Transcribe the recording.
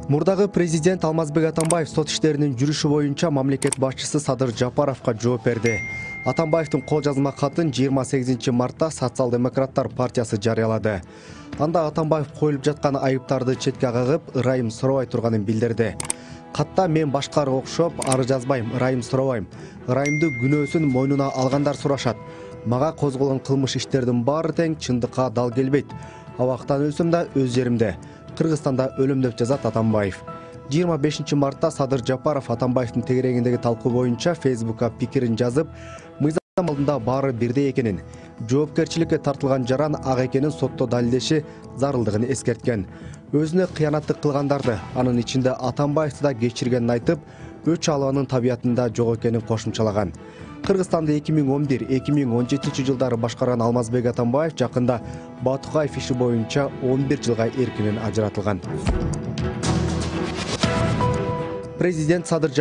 Мурдагы президент Алмазбек Атамбаев сот иштеринин жүрүшү боюнча мамлекет башчысы Садыр Жапаровго жооп берди. Атамбаевдин кол жазма катын 28 мартта Социал-демократтар партиясы жарыялады. Анда Атамбаев коюлуп жаткан айыптарды четке кагып, ырайым сурабай турганын билдирди. Катта мен башкаларга окшоп ары жазбайм, ырайым сурабайм. Ырайымды күнөөсүн мойнуна алгандар сурашат. Мага козголгон кылмыш иштердин баары тең чындыкка дал келбейт. Абактан өлсөм да өз жеримде. Кыргызстанда өлөм деп жазат Атамбаев. 25 мартта Садыр Жапаров Атамбаевдин тегерегиндеги талкуу боюнча Фейсбукка пикирин жазып, мыйзам алдында баары бирдей экенин, жоопкерчиликке тартылган жаран ак экенин сотто далилдеши зарылдыгын эскерткен. Өзүнө кыянаттык кылгандарды, анын ичинде Атамбаевди да кечиргенин айтып, өч алуанын табиятында жок экенин кошумчалаган. Кыргызстанды 2011-2017 жылдары башкарган Алмазбек Атамбаев жакында Батукаев иши боюнча 11 жылга эркинен ажыратылган. Президент Садыр